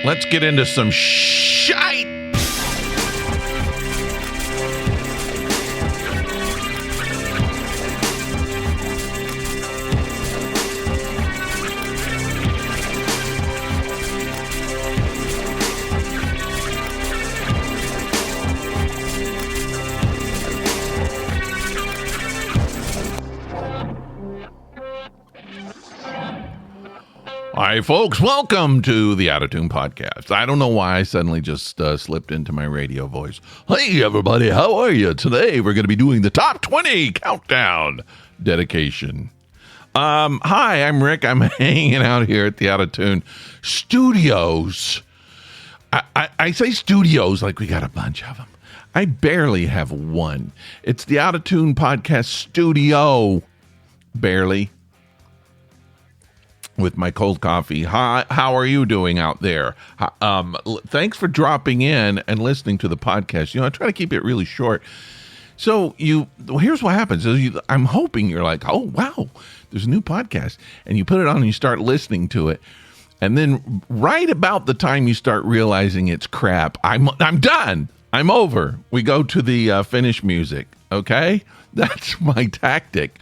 Let's get into some shite. Hi, folks. Welcome to the Out of Tune podcast. I don't know why I suddenly just slipped into my radio voice. Hey, everybody. How are you? Today, we're going to be doing the top 20 countdown dedication. Hi, I'm Rick. I'm hanging out here at the Out of Tune studios. I say studios like we got a bunch of them. I barely have one. It's the Out of Tune podcast studio. Barely. With my cold coffee. Hi, how are you doing out there? Thanks for dropping in and listening to the podcast. You know, I try to keep it really short. So here's what happens. I'm hoping you're like, oh, wow, there's a new podcast. And you put it on and you start listening to it. And then right about the time you start realizing it's crap, I'm done. I'm over. We go to the finish music. Okay? That's my tactic.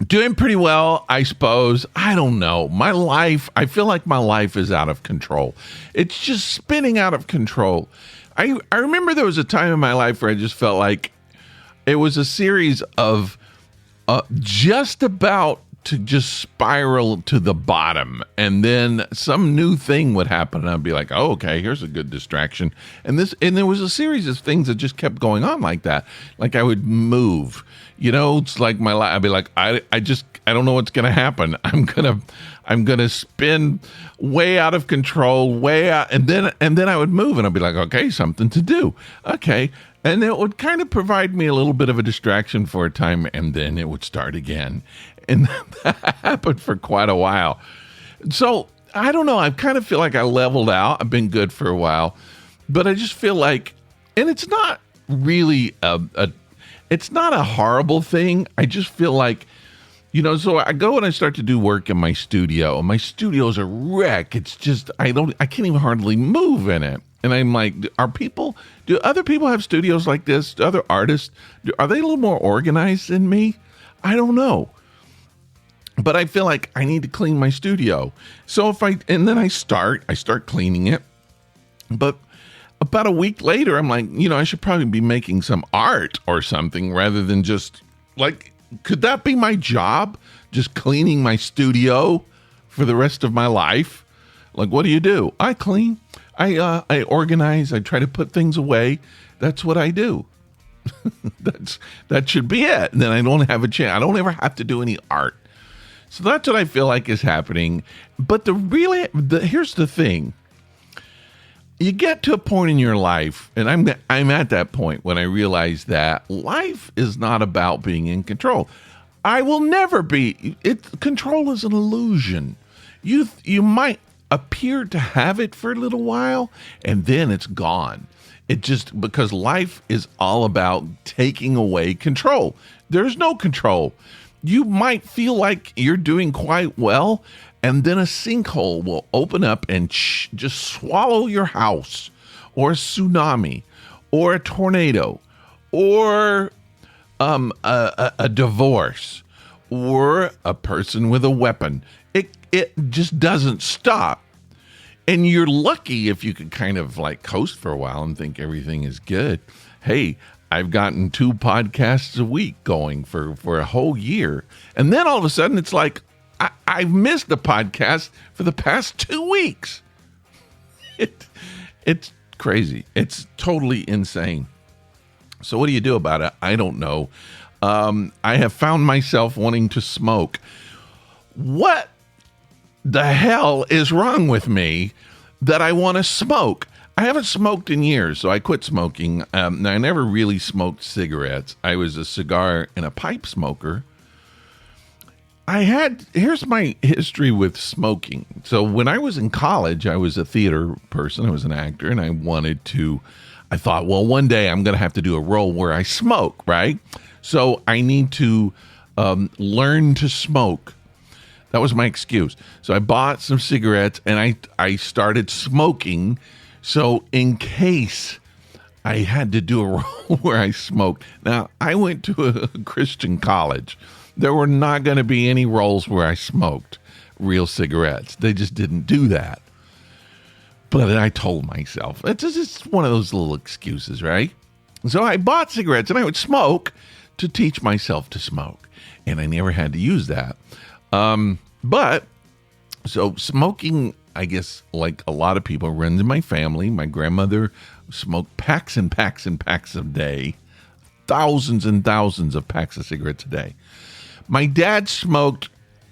Doing pretty well, I suppose. I don't know. My life, I feel like my life is out of control. It's just spinning out of control. I remember there was a time in my life where I just felt like it was a series of just about to just spiral to the bottom. And then some new thing would happen and I'd be like, oh, okay, here's a good distraction. And there was a series of things that just kept going on like that. Like I would move. You know, it's like my life. I'd be like, I don't know what's going to happen. I'm gonna spin way out of control, way out, and then I would move, and I'd be like, okay, something to do, okay, and it would kind of provide me a little bit of a distraction for a time, and then it would start again, and that happened for quite a while. So I don't know. I kind of feel like I leveled out. I've been good for a while, but I just feel like, and it's not really it's not a horrible thing. I just feel like, you know, so I go and I start to do work in my studio. And my studio's a wreck. It's just, I can't even hardly move in it. And I'm like, do other people have studios like this? Do other artists, are they a little more organized than me? I don't know. But I feel like I need to clean my studio. So and then I start cleaning it. But about a week later, I'm like, you know, I should probably be making some art or something rather than just like, could that be my job? Just cleaning my studio for the rest of my life? Like, what do? I clean. I organize. I try to put things away. That's what I do. That should be it. And then I don't have a chance. I don't ever have to do any art. So that's what I feel like is happening. But here's the thing. You get to a point in your life, and I'm at that point when I realize that life is not about being in control. I will never be. Control is an illusion. You might appear to have it for a little while, and then it's gone. It just, because life is all about taking away control. There's no control. You might feel like you're doing quite well, and then a sinkhole will open up and just swallow your house, or a tsunami, or a tornado, or a divorce, or a person with a weapon. It just doesn't stop. And you're lucky if you could kind of like coast for a while and think everything is good. Hey, I've gotten 2 podcasts a week going for a whole year. And then all of a sudden it's like, I've missed a podcast for the past 2 weeks. It's crazy. It's totally insane. So what do you do about it? I don't know. I have found myself wanting to smoke. What the hell is wrong with me that I want to smoke? I haven't smoked in years, so I quit smoking. I never really smoked cigarettes. I was a cigar and a pipe smoker. Here's my history with smoking. So when I was in college, I was a theater person. I was an actor, and I thought, well, one day I'm going to have to do a role where I smoke, right? So I need to learn to smoke. That was my excuse. So I bought some cigarettes and I started smoking. So in case I had to do a role where I smoked. Now, I went to a Christian college. There were not going to be any roles where I smoked real cigarettes. They just didn't do that. But I told myself, it's just one of those little excuses, right? So I bought cigarettes and I would smoke to teach myself to smoke. And I never had to use that. But so smoking, I guess, like a lot of people, runs in my family. My grandmother smoked packs and packs and packs a day, thousands and thousands of packs of cigarettes a day. My dad smoked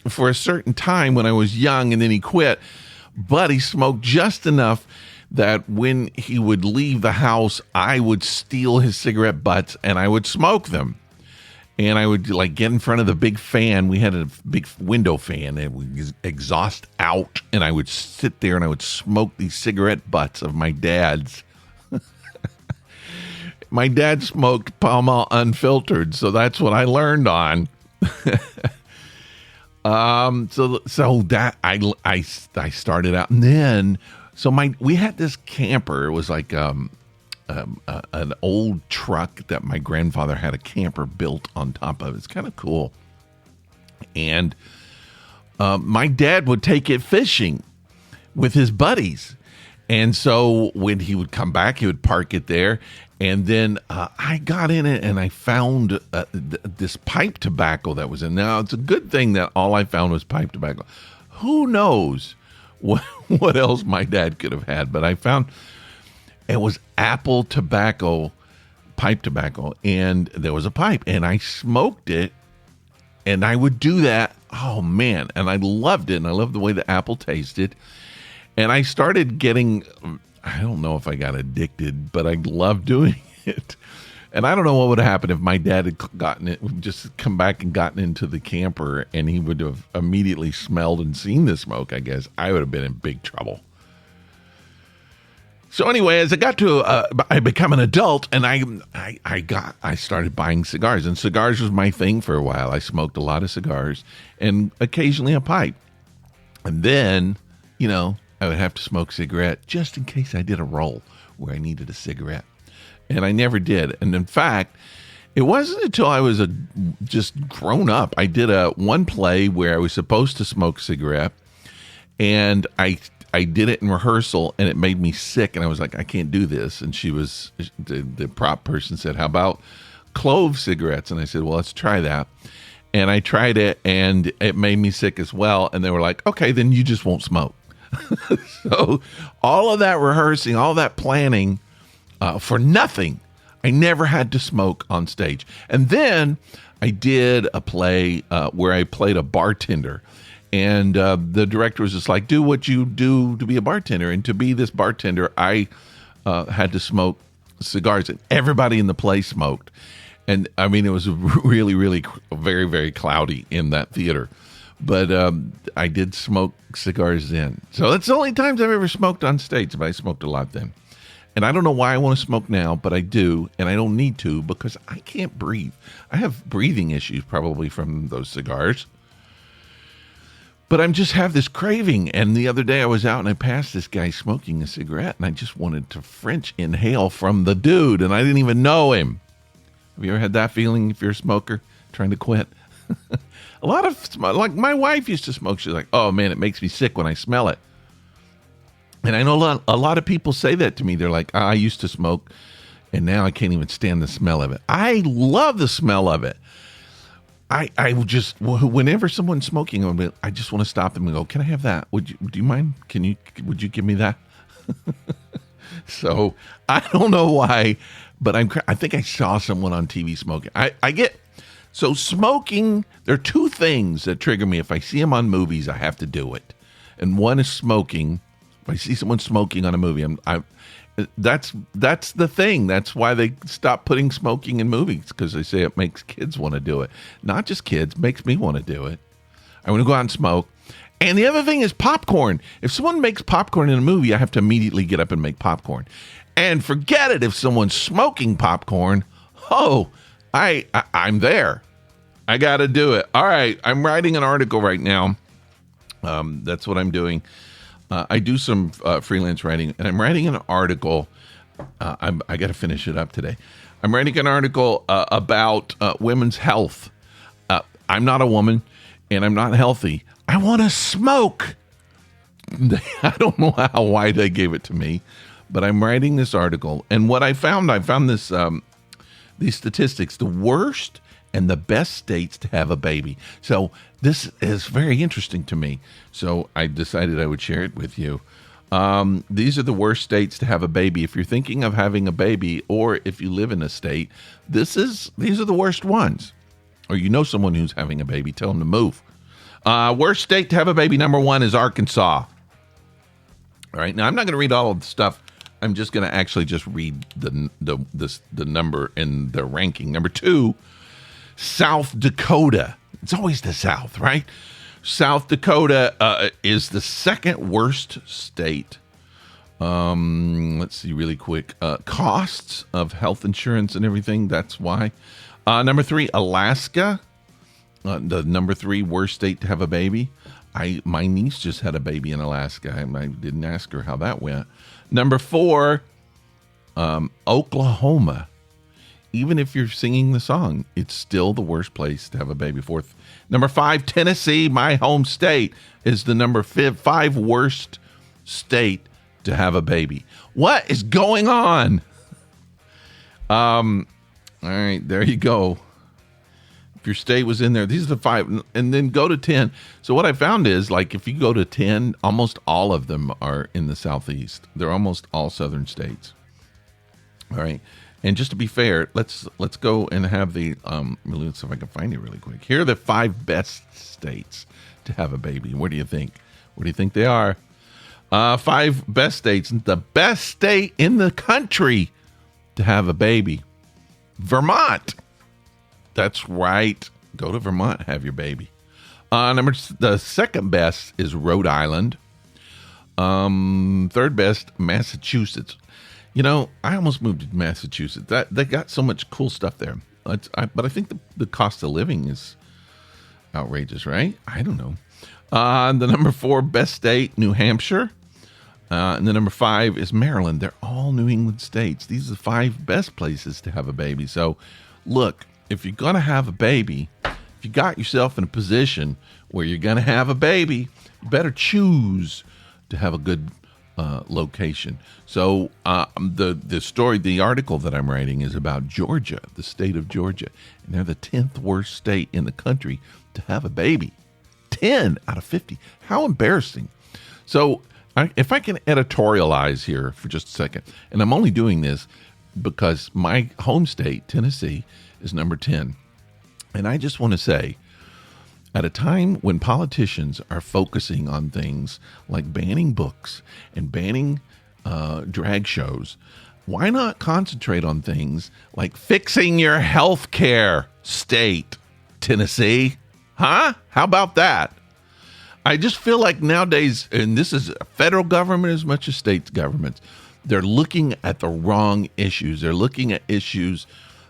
for a certain time when I was young, and then he quit. But he smoked just enough that when he would leave the house, I would steal his cigarette butts and I would smoke them. And I would like get in front of the big fan. We had a big window fan and would exhaust out. And I would sit there and I would smoke these cigarette butts of my dad's. My dad smoked Pall Mall unfiltered, so that's what I learned on. So that I started out, and then we had this camper. It was like an old truck that my grandfather had a camper built on top of. It's kind of cool, and my dad would take it fishing with his buddies. And so when he would come back, he would park it there. And then I got in it and I found this pipe tobacco that was in. Now, it's a good thing that all I found was pipe tobacco. Who knows what else my dad could have had? But I found it was apple tobacco, pipe tobacco. And there was a pipe. And I smoked it. And I would do that. Oh, man. And I loved it. And I loved the way the apple tasted. And I started getting, I don't know if I got addicted, but I loved doing it. And I don't know what would have happened if my dad had just come back and gotten into the camper and he would have immediately smelled and seen the smoke, I guess. I would have been in big trouble. So anyway, as I got to, I become an adult and I started buying cigars. And cigars was my thing for a while. I smoked a lot of cigars and occasionally a pipe. And then, I would have to smoke cigarette just in case I did a role where I needed a cigarette. And I never did. And in fact, it wasn't until I was just grown up. I did one play where I was supposed to smoke cigarette. And I did it in rehearsal and it made me sick. And I was like, I can't do this. And the prop person said, how about clove cigarettes? And I said, well, let's try that. And I tried it and it made me sick as well. And they were like, okay, then you just won't smoke. So all of that rehearsing, all that planning for nothing. I never had to smoke on stage. And then I did a play where I played a bartender. And the director was just like, do what you do to be a bartender. And to be this bartender, I had to smoke cigars. And everybody in the play smoked. And I mean, it was really, really very, very cloudy in that theater. But I did smoke cigars then. So that's the only times I've ever smoked on stage, but I smoked a lot then. And I don't know why I want to smoke now, but I do, and I don't need to because I can't breathe. I have breathing issues probably from those cigars. But I just have this craving. And the other day I was out and I passed this guy smoking a cigarette, and I just wanted to French inhale from the dude, and I didn't even know him. Have you ever had that feeling if you're a smoker trying to quit? A lot of, like my wife used to smoke. She's like, oh man, it makes me sick when I smell it. And I know a lot of people say that to me. They're like, I used to smoke and now I can't even stand the smell of it. I love the smell of it. I just, whenever someone's smoking, I just want to stop them and go, can I have that? Do you mind? Would you give me that? So I don't know why, but I think I saw someone on TV smoking. So smoking, there are two things that trigger me. If I see them on movies, I have to do it. And one is smoking. If I see someone smoking on a movie, that's the thing. That's why they stop putting smoking in movies, because they say it makes kids want to do it. Not just kids, makes me want to do it. I want to go out and smoke. And the other thing is popcorn. If someone makes popcorn in a movie, I have to immediately get up and make popcorn. And forget it if someone's smoking popcorn. I'm there. I got to do it. All right. I'm writing an article right now That's what I'm doing. I do some freelance writing, and I'm writing an article. I got to finish it up today. I'm writing an article about women's health. I'm not a woman, and I'm not healthy. I want to smoke. I don't know why they gave it to me, but I'm writing this article, and what I found this these statistics: the worst and the best states to have a baby. So this is very interesting to me. So I decided I would share it with you. These are the worst states to have a baby. If you're thinking of having a baby, or if you live in a state, these are the worst ones. Or you know someone who's having a baby, tell them to move. Worst state to have a baby, number 1 is Arkansas. All right, now I'm not going to read all of the stuff. I'm just going to actually just read the number in the ranking. Number 2, South Dakota. It's always the South, right? South Dakota is the second worst state. Let's see really quick. Costs of health insurance and everything, that's why. Number 3, Alaska. The number 3 worst state to have a baby. My niece just had a baby in Alaska. I didn't ask her how that went. Number 4, Oklahoma. Even if you're singing the song, it's still the worst place to have a baby. 4th. Number 5, Tennessee, my home state, is the number 5 worst state to have a baby. What is going on? All right, there you go. If your state was in there, these are the 5, and then go to 10. So what I found is, like, if you go to 10, almost all of them are in the Southeast. They're almost all southern states. All right. And just to be fair, let's go and have the let's see if I can find it really quick. Here are the 5 best states to have a baby. What do you think? What do you think they are? 5 best states. The best state in the country to have a baby. Vermont. That's right. Go to Vermont, have your baby. The second best is Rhode Island. Third best, Massachusetts. You know, I almost moved to Massachusetts. They got so much cool stuff there. But I think the cost of living is outrageous, right? I don't know. The number 4 best state, New Hampshire. And the number 5 is Maryland. They're all New England states. These are the 5 best places to have a baby. So, look, if you're going to have a baby, if you got yourself in a position where you're going to have a baby, you better choose to have a good location. So the article that I'm writing is about Georgia, the state of Georgia, and they're the 10th worst state in the country to have a baby. 10 out of 50. How embarrassing. So if I can editorialize here for just a second, and I'm only doing this because my home state, Tennessee, is number 10. And I just want to say, at a time when politicians are focusing on things like banning books and banning drag shows, why not concentrate on things like fixing your health care, state, Tennessee? Huh? How about that? I just feel like nowadays, and this is federal government as much as state governments, they're looking at the wrong issues. They're looking at issues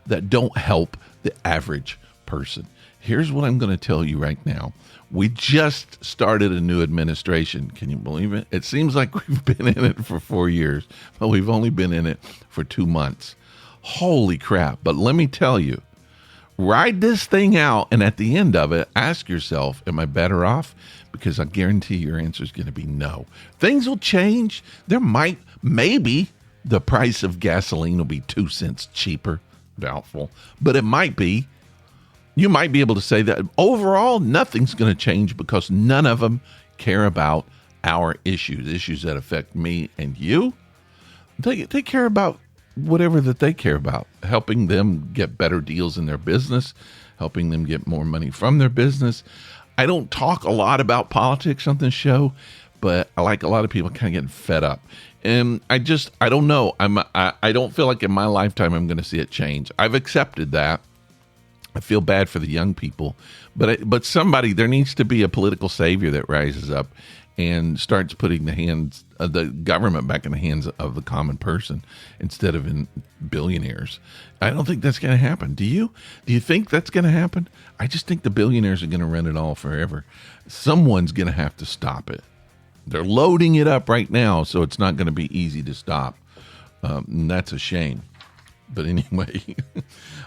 that don't help the average person. Here's what I'm going to tell you right now. We just started a new administration. Can you believe it? It seems like we've been in it for 4 years, but we've only been in it for 2 months. Holy crap. But let me tell you, ride this thing out, and at the end of it, ask yourself, am I better off? Because I guarantee your answer is going to be no. Things will change. Maybe the price of gasoline will be 2 cents cheaper. Doubtful. But it might be. You might be able to say that overall, nothing's going to change because none of them care about our issues that affect me and you. They care about whatever that they care about, helping them get better deals in their business, helping them get more money from their business. I don't talk a lot about politics on this show, but I like a lot of people kind of getting fed up. And I don't know. I don't feel like in my lifetime I'm going to see it change. I've accepted that. I feel bad for the young people, but somebody, there needs to be a political savior that rises up and starts putting the government back in the hands of the common person instead of in billionaires. I don't think that's going to happen. Do you? Do you think that's going to happen? I just think the billionaires are going to run it all forever. Someone's going to have to stop it. They're loading it up right now, so it's not going to be easy to stop. And that's a shame. But anyway,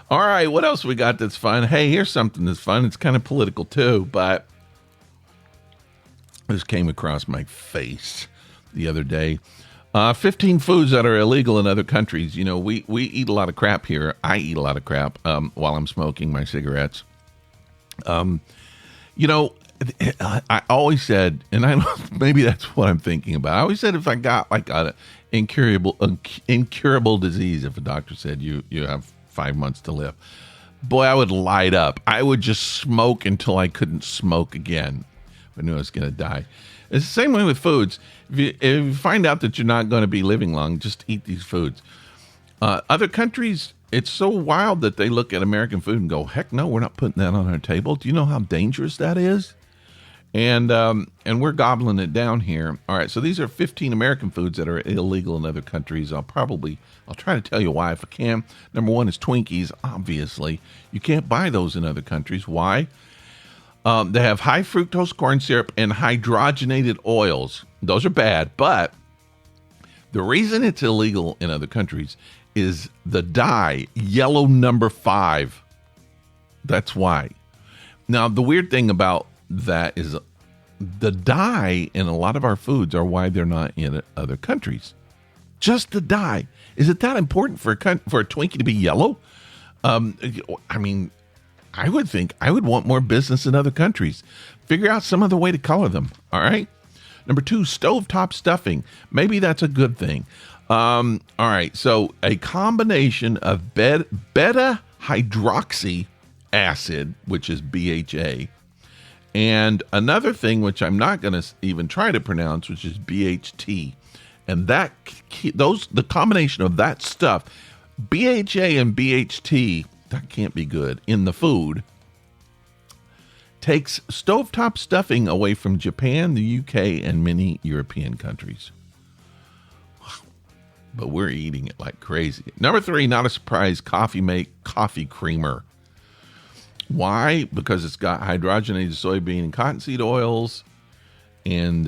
all right, what else we got that's fun? Hey, here's something that's fun. It's kind of political too, but this came across my face the other day. 15 foods that are illegal in other countries. You know, we eat a lot of crap here. I eat a lot of crap while I'm smoking my cigarettes. You know, I always said, and I maybe that's what I'm thinking about. I always said if I got like an incurable disease, if a doctor said you have 5 months to live, boy, I would light up. I would just smoke until I couldn't smoke again. I knew I was going to die. It's the same way with foods. If you find out that you're not going to be living long, just eat these foods. Other countries, it's so wild that they look at American food and go, heck no, we're not putting that on our table. Do you know how dangerous that is? And we're gobbling it down here. All right, so these are 15 American foods that are illegal in other countries. I'll try to tell you why if I can. Number one is Twinkies, obviously. You can't buy those in other countries. Why? They have high fructose corn syrup and hydrogenated oils. Those are bad, but the reason it's illegal in other countries is the dye, yellow number 5. That's why. Now, the weird thing about that is the dye in a lot of our foods are why they're not in other countries. Just the dye. Is it that important for a Twinkie to be yellow? I mean, I would think I would want more business in other countries. Figure out some other way to color them. All right. Number 2, stovetop stuffing. Maybe that's a good thing. All right. So a combination of beta hydroxy acid, which is BHA, and another thing, which I'm not going to even try to pronounce, which is BHT. And the combination of that stuff, BHA and BHT, that can't be good, in the food, takes stovetop stuffing away from Japan, the UK, and many European countries. But we're eating it like crazy. Number 3, not a surprise, coffee creamer. Why? Because it's got hydrogenated soybean and cottonseed oils, and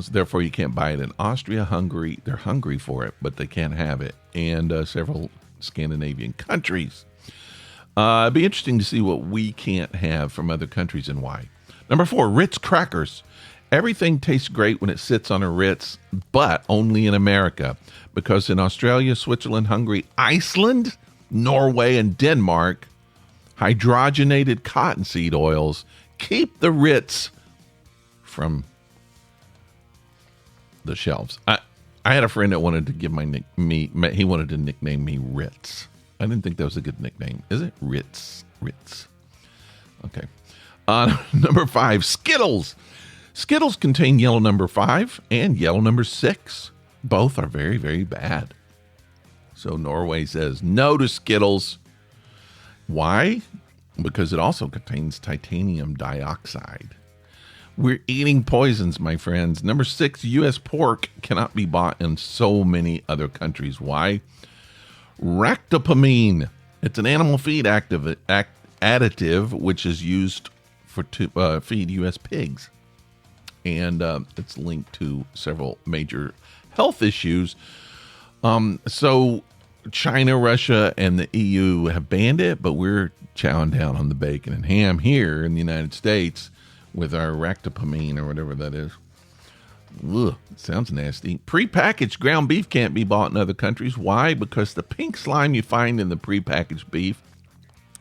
therefore you can't buy it in Austria, Hungary. They're hungry for it, but they can't have it, and several Scandinavian countries. It'd be interesting to see what we can't have from other countries and why. Number 4, Ritz crackers. Everything tastes great when it sits on a Ritz, but only in America, because in Australia, Switzerland, Hungary, Iceland, Norway, and Denmark, hydrogenated cottonseed oils keep the Ritz from the shelves. I had a friend that wanted to give he wanted to nickname me Ritz. I didn't think that was a good nickname. Is it? Ritz. Okay. Number 5, Skittles. Skittles contain yellow number 5 and yellow number 6. Both are very, very bad. So Norway says no to Skittles. Why? Because it also contains titanium dioxide. We're eating poisons, my friends. Number 6, U.S. pork cannot be bought in so many other countries. Why? Ractopamine. It's an animal feed additive which is used to feed U.S. pigs. And it's linked to several major health issues. So China, Russia, and the EU have banned it, but we're chowing down on the bacon and ham here in the United States with our ractopamine or whatever that is. Ugh, sounds nasty. Prepackaged ground beef can't be bought in other countries. Why? Because the pink slime you find in the prepackaged beef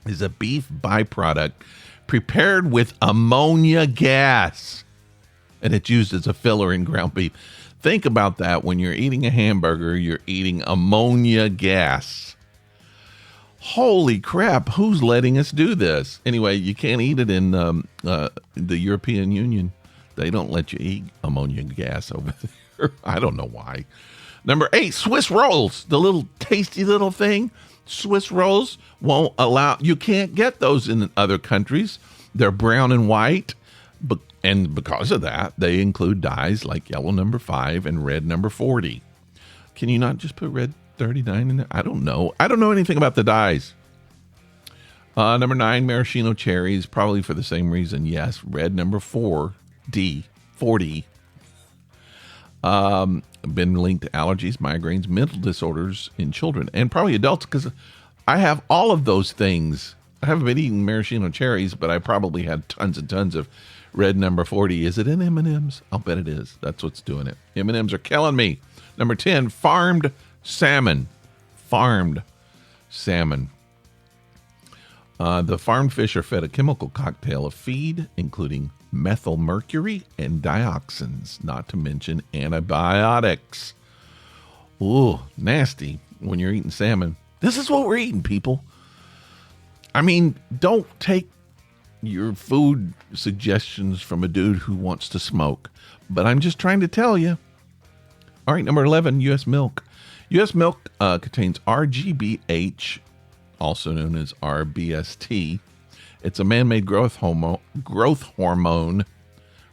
is a beef byproduct prepared with ammonia gas, and it's used as a filler in ground beef. Think about that. When you're eating a hamburger, you're eating ammonia gas. Holy crap, who's letting us do this? Anyway, you can't eat it in the European Union. They don't let you eat ammonia gas over there. I don't know why. Number 8, Swiss rolls. The little tasty little thing. Swiss rolls won't allow, you can't get those in other countries. They're brown and white. And because of that, they include dyes like yellow number 5 and red number 40. Can you not just put red 39 in there? I don't know. I don't know anything about the dyes. Number 9, maraschino cherries, probably for the same reason. Yes, red number 4D, 40. Been linked to allergies, migraines, mental disorders in children, and probably adults, because I have all of those things. I haven't been eating maraschino cherries, but I probably had tons and tons of red number 40. Is it in M&M's? I'll bet it is. That's what's doing it. M&M's are killing me. Number 10, farmed salmon. Farmed salmon. The farmed fish are fed a chemical cocktail of feed, including methyl mercury and dioxins, not to mention antibiotics. Ooh, nasty when you're eating salmon. This is what we're eating, people. I mean, don't take your food suggestions from a dude who wants to smoke, but I'm just trying to tell you. All right, number 11, U.S. milk. U.S. milk contains RGBH, also known as RBST. It's a man-made growth hormone,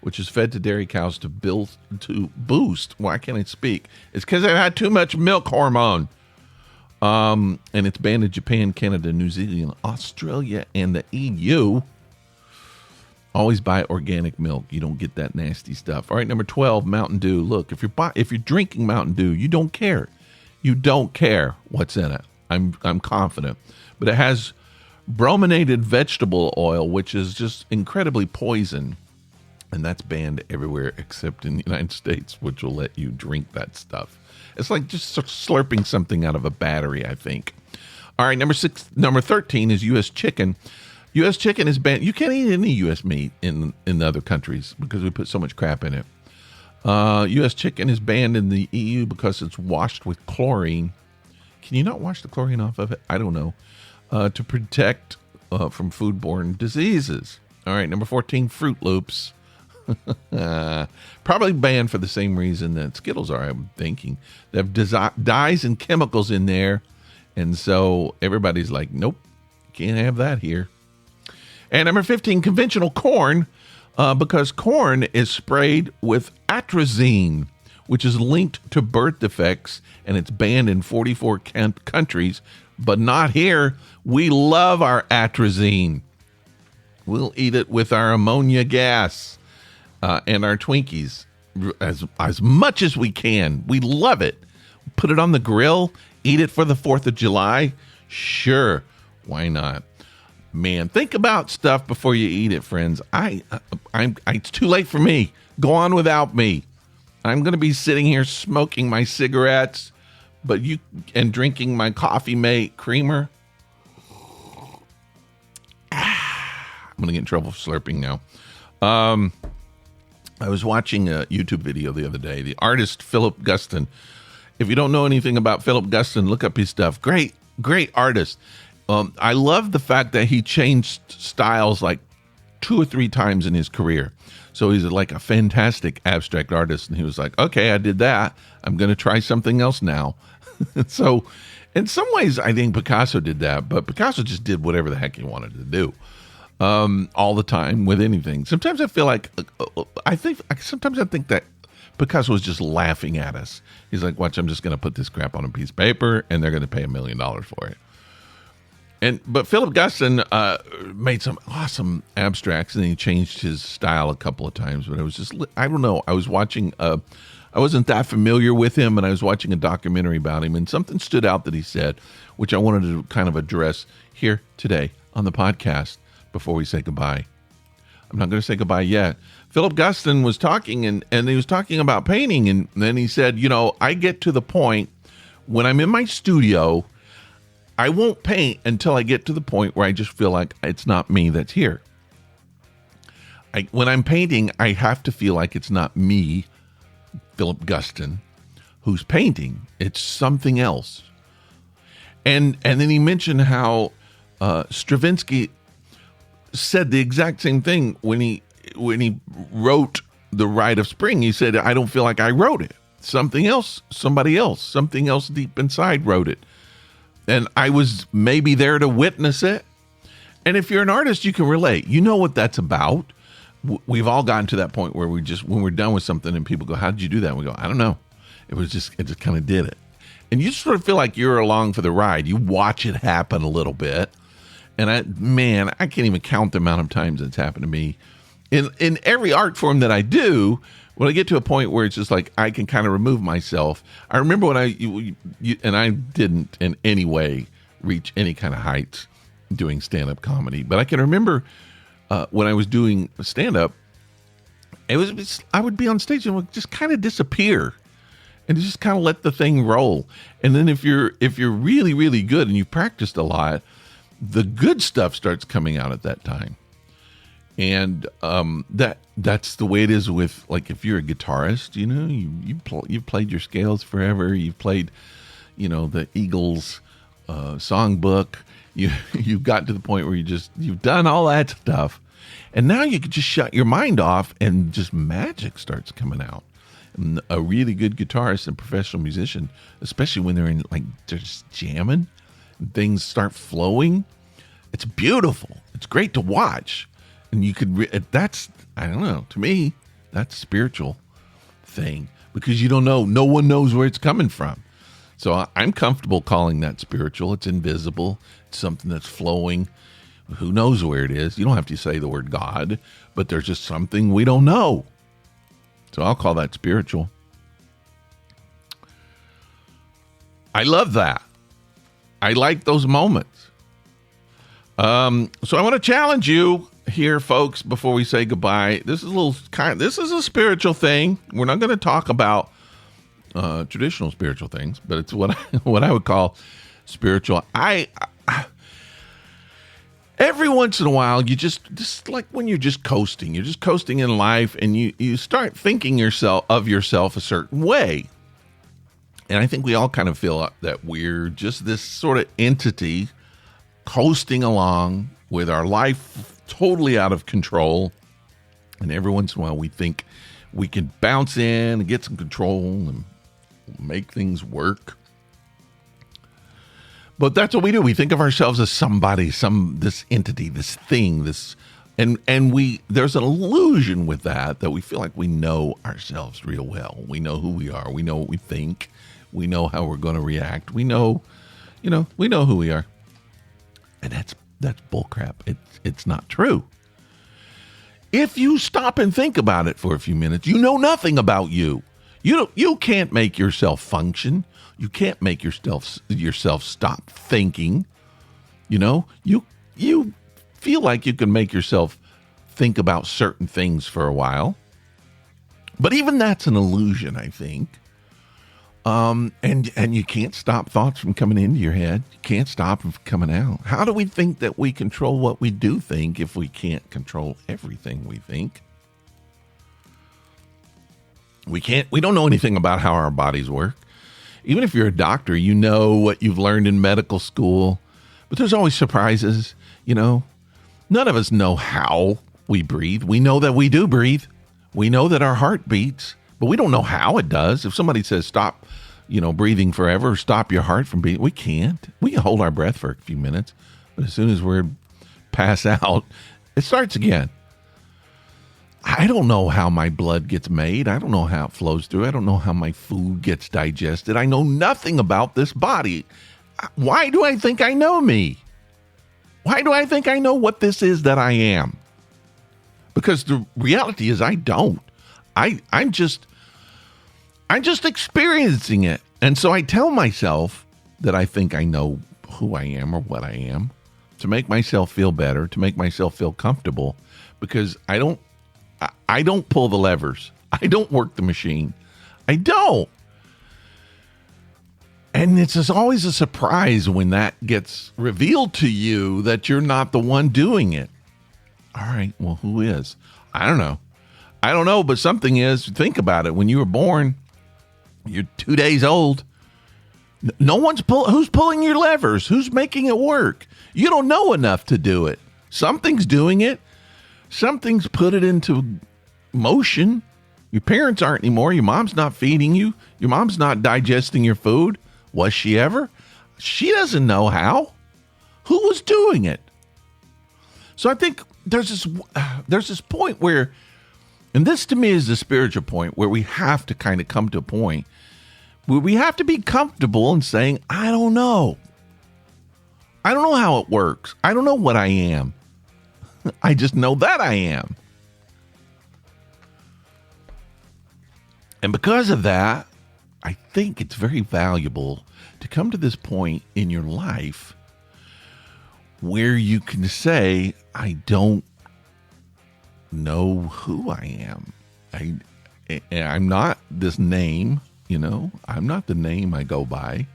which is fed to dairy cows to boost. Why can't I speak? It's because they've had too much milk hormone. And it's banned in Japan, Canada, New Zealand, Australia, and the EU. Always buy organic milk. You don't get that nasty stuff. All right, number 12, Mountain Dew. Look, if you're drinking Mountain Dew, you don't care. You don't care what's in it. I'm confident. But it has brominated vegetable oil, which is just incredibly poison. And that's banned everywhere except in the United States, which will let you drink that stuff. It's like just slurping something out of a battery, I think. All right, number 13 is U.S. chicken. U.S. chicken is banned. You can't eat any U.S. meat in other countries because we put so much crap in it. U.S. chicken is banned in the EU because it's washed with chlorine. Can you not wash the chlorine off of it? I don't know. To protect from foodborne diseases. All right, number 14, Fruit Loops. Probably banned for the same reason that Skittles are, I'm thinking. They have dyes and chemicals in there, and so everybody's like, nope, can't have that here. And number 15, conventional corn, because corn is sprayed with atrazine, which is linked to birth defects, and it's banned in 44 countries, but not here. We love our atrazine. We'll eat it with our ammonia gas and our Twinkies as much as we can. We love it. Put it on the grill, eat it for the 4th of July. Sure, why not? Man, think about stuff before you eat it, friends. It's too late for me. Go on without me. I'm going to be sitting here smoking my cigarettes, and drinking my coffee mate creamer. I'm going to get in trouble for slurping now. I was watching a YouTube video the other day. The artist Philip Guston. If you don't know anything about Philip Guston, look up his stuff. Great artist. I love the fact that he changed styles like 2 or 3 times in his career. So he's like a fantastic abstract artist. And he was like, okay, I did that. I'm going to try something else now. So in some ways, I think Picasso did that. But Picasso just did whatever the heck he wanted to do all the time with anything. Sometimes I feel like, sometimes I think that Picasso was just laughing at us. He's like, watch, I'm just going to put this crap on a piece of paper and they're going to pay $1 million for it. But Philip Guston made some awesome abstracts, and he changed his style a couple of times. But I don't know. I was watching, I wasn't that familiar with him, and I was watching a documentary about him, and something stood out that he said, which I wanted to kind of address here today on the podcast before we say goodbye. I'm not going to say goodbye yet. Philip Guston was talking, and he was talking about painting, and then he said, I get to the point when I'm in my studio, I won't paint until I get to the point where I just feel like it's not me that's here. When I'm painting, I have to feel like it's not me, Philip Guston, who's painting. It's something else. And then he mentioned how Stravinsky said the exact same thing when he wrote The Rite of Spring. He said, I don't feel like I wrote it. Something else deep inside wrote it. And I was maybe there to witness it. And if you're an artist, you can relate. You know what that's about. We've all gotten to that point where we just, when we're done with something and people go, how did you do that? And we go, I don't know. It just kind of did it. And you sort of feel like you're along for the ride. You watch it happen a little bit. And I can't even count the amount of times it's happened to me. In every art form that I do, when I get to a point where it's just like I can kind of remove myself. I remember when I didn't in any way reach any kind of heights doing stand-up comedy, but I can remember when I was doing stand-up, I would be on stage and would just kind of disappear and just kind of let the thing roll. And then if you're really, really good and you've practiced a lot, the good stuff starts coming out at that time. And that's the way it is with, like, if you're a guitarist, you know, you've played your scales forever. You've played, you know, the Eagles songbook. You've got to the point where you've done all that stuff, and now you can just shut your mind off, and just magic starts coming out. And a really good guitarist and professional musician, especially when they're just jamming, and things start flowing. It's beautiful. It's great to watch. And you could, that's, I don't know, to me, that's a spiritual thing, because you don't know, no one knows where it's coming from. So I'm comfortable calling that spiritual. It's invisible. It's something that's flowing. Who knows where it is? You don't have to say the word God, but there's just something we don't know. So I'll call that spiritual. I love that. I like those moments. So I want to challenge you here, folks, before we say goodbye. This is a spiritual thing. We're not going to talk about traditional spiritual things, but it's what I would call spiritual. Every once in a while, you just like when you're just coasting in life, and you start thinking of yourself a certain way. And I think we all kind of feel that we're just this sort of entity coasting along with our life totally out of control. And every once in a while, we think we can bounce in and get some control and make things work. But that's what we do. We think of ourselves as somebody, this entity, this thing, and there's an illusion with that we feel like we know ourselves real well. We know who we are. We know what we think. We know how we're going to react. We know who we are. And that's bullcrap. It's not true. If you stop and think about it for a few minutes, you know nothing about you. You can't make yourself function. You can't make yourself stop thinking. You know, you feel like you can make yourself think about certain things for a while. But even that's an illusion, I think. And you can't stop thoughts from coming into your head. You can't stop them from coming out. How do we think that we control what we do think if we can't control everything we think? We don't know anything about how our bodies work. Even if you're a doctor, you know what you've learned in medical school, but there's always surprises, you know. None of us know how we breathe. We know that we do breathe. We know that our heart beats, but we don't know how it does. If somebody says stop, breathing forever, or stop your heart from beating, we can't. We can hold our breath for a few minutes, but as soon as we're pass out, it starts again. I don't know how my blood gets made. I don't know how it flows through. I don't know how my food gets digested. I know nothing about this body. Why do I think I know me? Why do I think I know what this is that I am? Because the reality is I don't. I'm just experiencing it. And so I tell myself that I think I know who I am or what I am to make myself feel better, to make myself feel comfortable, because I don't pull the levers. I don't work the machine. I don't. And it's just always a surprise when that gets revealed to you that you're not the one doing it. All right, well, who is? I don't know, but something is. Think about it. When you were born, you're 2 days old. No one's who's pulling your levers? Who's making it work? You don't know enough to do it. Something's doing it. Something's put it into motion. Your parents aren't anymore. Your mom's not feeding you. Your mom's not digesting your food. Was she ever? She doesn't know how. Who was doing it? So I think there's this point where, and this to me is the spiritual point, where we have to kind of come to a point where we have to be comfortable in saying, I don't know. I don't know how it works. I don't know what I am. I just know that I am. And because of that, I think it's very valuable to come to this point in your life where you can say, I don't know who I am. I'm not this name, I'm not the name I go by.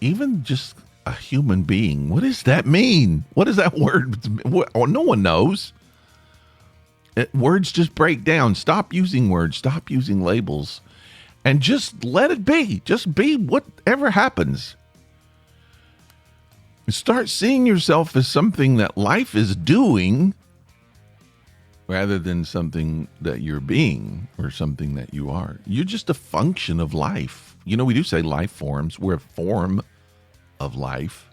Even just a human being, what does that mean? What does that word? No one knows. Words just break down. Stop using words. Stop using labels. And just let it be. Just be whatever happens. Start seeing yourself as something that life is doing rather than something that you're being or something that you are. You're just a function of life. We do say life forms. We're a form of life.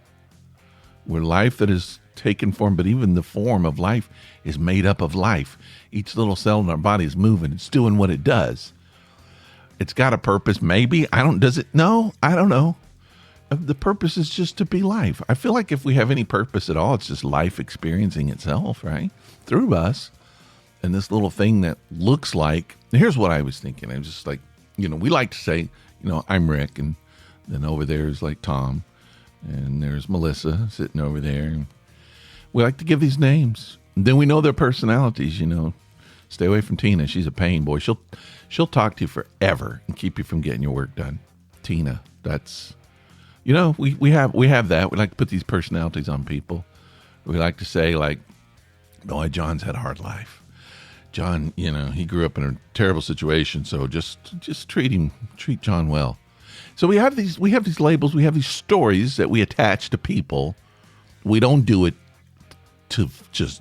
We're life that is taken form, but even the form of life is made up of life. Each little cell in our body is moving. It's doing what it does. It's got a purpose, maybe. Does it? No, I don't know. The purpose is just to be life. I feel like if we have any purpose at all, it's just life experiencing itself, right? Through us. And this little thing that looks like, here's what I was thinking. I was just like, we like to say, I'm Rick, and then over there is like Tom, and there's Melissa sitting over there. And we like to give these names. And then we know their personalities, Stay away from Tina. She's a pain, boy. She'll talk to you forever and keep you from getting your work done. Tina, that's... we have that. We like to put these personalities on people. We like to say, like, boy, John's had a hard life. John, he grew up in a terrible situation, so just treat John well. So we have these labels, we have these stories that we attach to people. We don't do it to just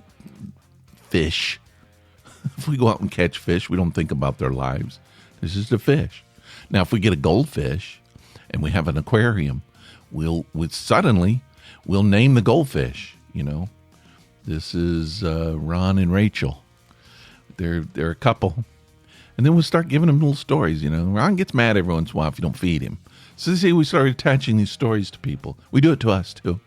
fish. If we go out and catch fish, we don't think about their lives. This is the fish. Now, if we get a goldfish and we have an aquarium, we'll name the goldfish. This is Ron and Rachel. They're a couple, and then we'll start giving them little stories. Ron gets mad every once in a while if you don't feed him. So see, we started attaching these stories to people. We do it to us too,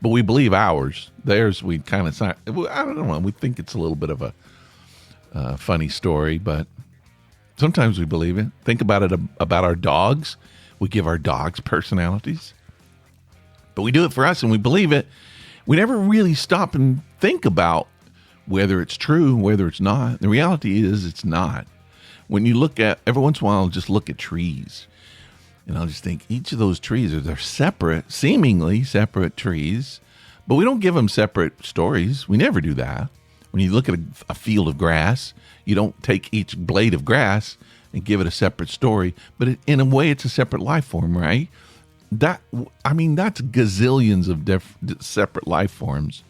but we believe ours. Theirs, we kind of I don't know. We think it's a little bit of a funny story, but sometimes we believe it. Think about it about our dogs. We give our dogs personalities. But we do it for us and we believe it. We never really stop and think about whether it's true, whether it's not. The reality is it's not. When you look at, every once in a while, I'll just look at trees. And I'll just think each of those trees they're separate, seemingly separate trees. But we don't give them separate stories. We never do that. When you look at a field of grass, you don't take each blade of grass and give it a separate story. But in a way, it's a separate life form, right? That's gazillions of separate life forms.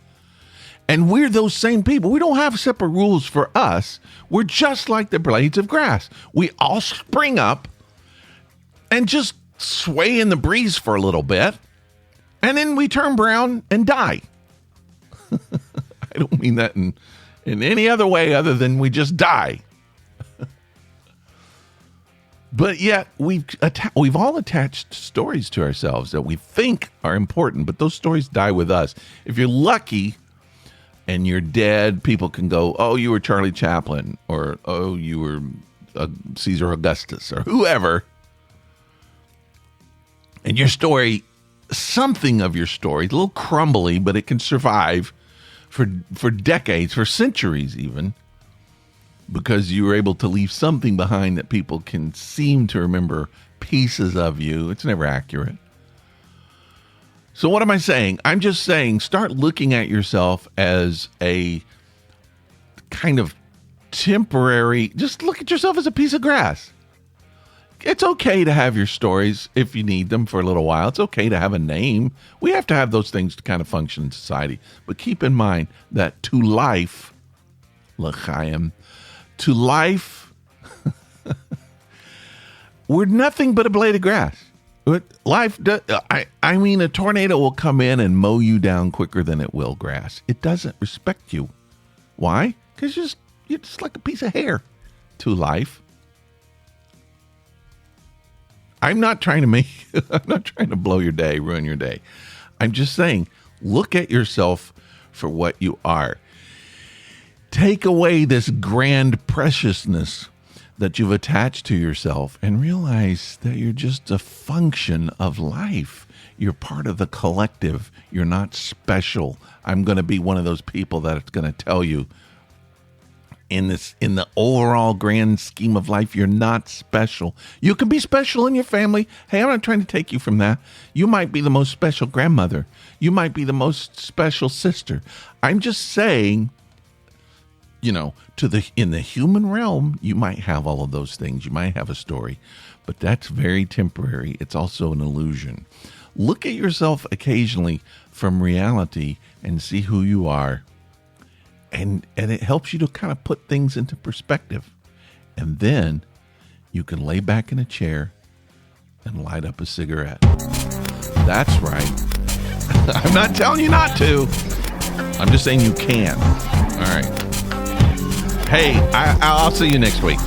And we're those same people. We don't have separate rules for us. We're just like the blades of grass. We all spring up and just sway in the breeze for a little bit. And then we turn brown and die. I don't mean that in any other way other than we just die. But yet we've all attached stories to ourselves that we think are important, but those stories die with us. If you're lucky and you're dead, people can go, oh, you were Charlie Chaplin, or oh, you were Caesar Augustus, or whoever. And your story, something of your story, a little crumbly, but it can survive for decades, for centuries even, because you were able to leave something behind that people can seem to remember pieces of you. It's never accurate. So what am I saying? I'm just saying start looking at yourself as a kind of temporary, just look at yourself as a piece of grass. It's okay to have your stories if you need them for a little while. It's okay to have a name. We have to have those things to kind of function in society. But keep in mind that to life, l'chaim, to life, we're nothing but a blade of grass. But I mean, a tornado will come in and mow you down quicker than it will grass. It doesn't respect you. Why? Because you're just like a piece of hair to life. I'm not trying to blow your day, ruin your day. I'm just saying, look at yourself for what you are. Take away this grand preciousness that you've attached to yourself and realize that you're just a function of life. You're part of the collective. You're not special. I'm going to be one of those people that's going to tell you in the overall grand scheme of life, you're not special. You can be special in your family. Hey, I'm not trying to take you from that. You might be the most special grandmother. You might be the most special sister. I'm just saying, in the human realm, you might have all of those things. You might have a story, but that's very temporary. It's also an illusion. Look at yourself occasionally from reality and see who you are. And it helps you to kind of put things into perspective. And then you can lay back in a chair and light up a cigarette. That's right. I'm not telling you not to. I'm just saying you can. All right. Hey, I'll see you next week.